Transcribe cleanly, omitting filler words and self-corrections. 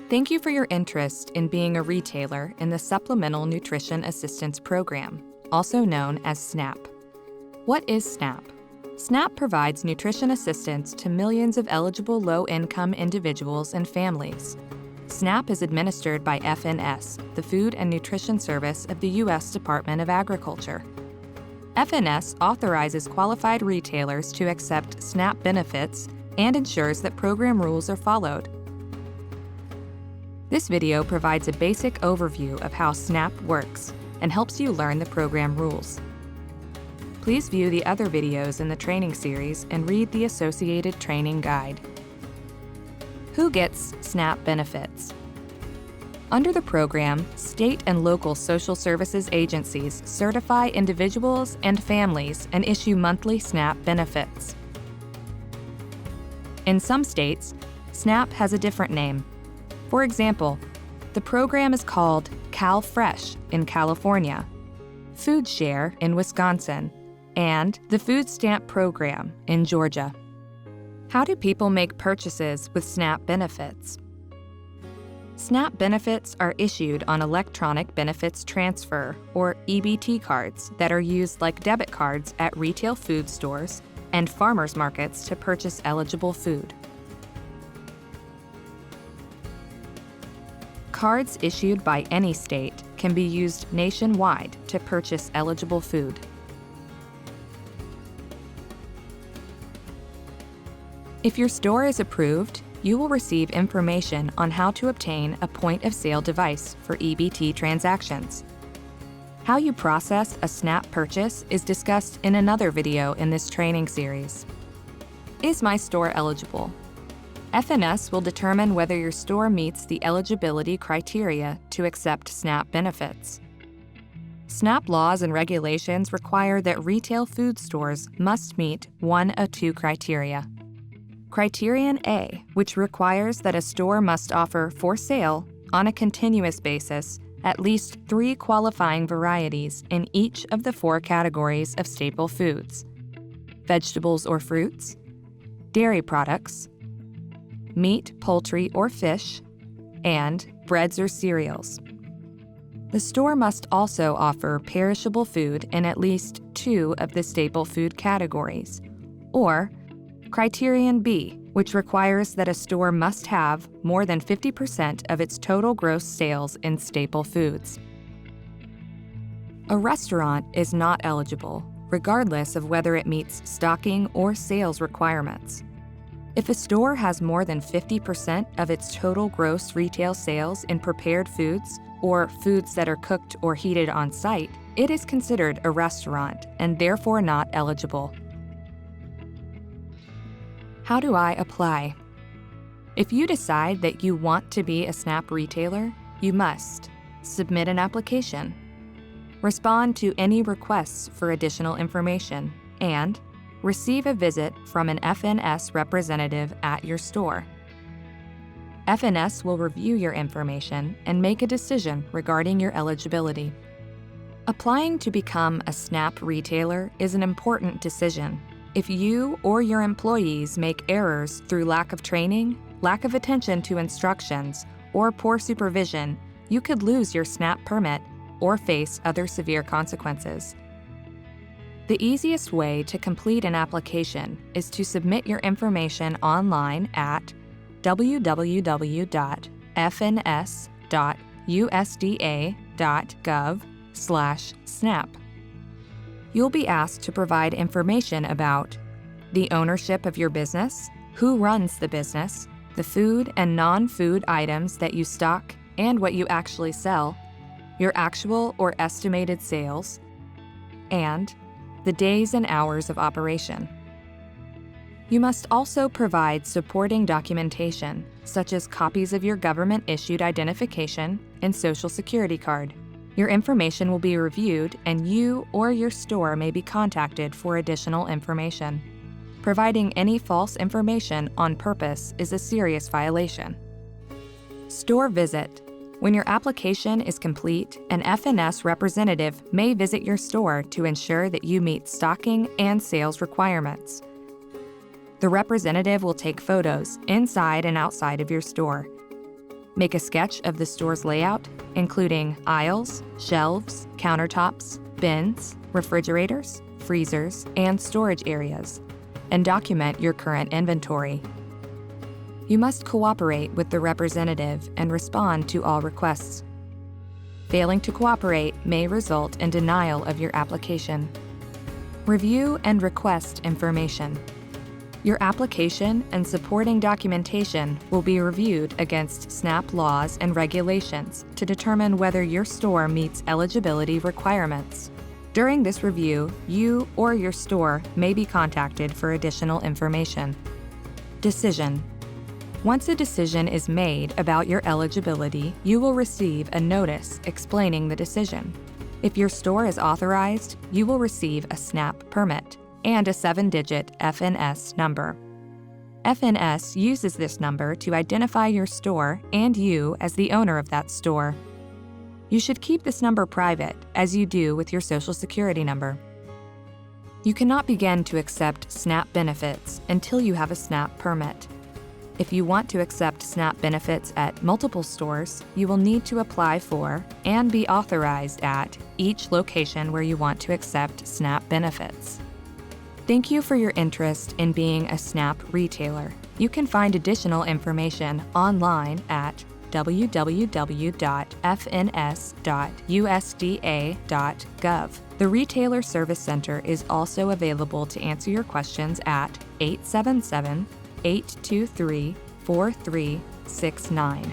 Thank you for your interest in being a retailer in the Supplemental Nutrition Assistance Program, also known as SNAP. What is SNAP? SNAP provides nutrition assistance to millions of eligible low-income individuals and families. SNAP is administered by FNS, the Food and Nutrition Service of the U.S. Department of Agriculture. FNS authorizes qualified retailers to accept SNAP benefits and ensures that program rules are followed. This video provides a basic overview of how SNAP works and helps you learn the program rules. Please view the other videos in the training series and read the associated training guide. Who gets SNAP benefits? Under the program, state and local social services agencies certify individuals and families and issue monthly SNAP benefits. In some states, SNAP has a different name. For example, the program is called CalFresh in California, Food Share in Wisconsin, and the Food Stamp Program in Georgia. How do people make purchases with SNAP benefits? SNAP benefits are issued on electronic benefits transfer, or EBT cards, that are used like debit cards at retail food stores and farmers markets to purchase eligible food. Cards issued by any state can be used nationwide to purchase eligible food. If your store is approved, you will receive information on how to obtain a point-of-sale device for EBT transactions. How you process a SNAP purchase is discussed in another video in this training series. Is my store eligible? FNS will determine whether your store meets the eligibility criteria to accept SNAP benefits. SNAP laws and regulations require that retail food stores must meet one of two criteria. Criterion A, which requires that a store must offer for sale, on a continuous basis, at least 3 qualifying varieties in each of the 4 categories of staple foods: vegetables or fruits, dairy products, meat, poultry, or fish, and breads or cereals. The store must also offer perishable food in at least 2 of the staple food categories, or Criterion B, which requires that a store must have more than 50% of its total gross sales in staple foods. A restaurant is not eligible, regardless of whether it meets stocking or sales requirements. If a store has more than 50% of its total gross retail sales in prepared foods or foods that are cooked or heated on site, it is considered a restaurant and therefore not eligible. How do I apply? If you decide that you want to be a SNAP retailer, you must submit an application, respond to any requests for additional information, and receive a visit from an FNS representative at your store. FNS will review your information and make a decision regarding your eligibility. Applying to become a SNAP retailer is an important decision. If you or your employees make errors through lack of training, lack of attention to instructions, or poor supervision, you could lose your SNAP permit or face other severe consequences. The easiest way to complete an application is to submit your information online at www.fns.usda.gov/SNAP. You'll be asked to provide information about the ownership of your business, who runs the business, the food and non-food items that you stock and what you actually sell, your actual or estimated sales, and the days and hours of operation. You must also provide supporting documentation, such as copies of your government-issued identification and Social Security card. Your information will be reviewed, and you or your store may be contacted for additional information. Providing any false information on purpose is a serious violation. Store visit. When your application is complete, an FNS representative may visit your store to ensure that you meet stocking and sales requirements. The representative will take photos inside and outside of your store. Make a sketch of the store's layout, including aisles, shelves, countertops, bins, refrigerators, freezers, and storage areas, and document your current inventory. You must cooperate with the representative and respond to all requests. Failing to cooperate may result in denial of your application. Review and request information. Your application and supporting documentation will be reviewed against SNAP laws and regulations to determine whether your store meets eligibility requirements. During this review, you or your store may be contacted for additional information. Decision. Once a decision is made about your eligibility, you will receive a notice explaining the decision. If your store is authorized, you will receive a SNAP permit and a 7-digit FNS number. FNS uses this number to identify your store and you as the owner of that store. You should keep this number private, as you do with your Social Security number. You cannot begin to accept SNAP benefits until you have a SNAP permit. If you want to accept SNAP benefits at multiple stores, you will need to apply for and be authorized at each location where you want to accept SNAP benefits. Thank you for your interest in being a SNAP retailer. You can find additional information online at www.fns.usda.gov. The Retailer Service Center is also available to answer your questions at 877-823-4369.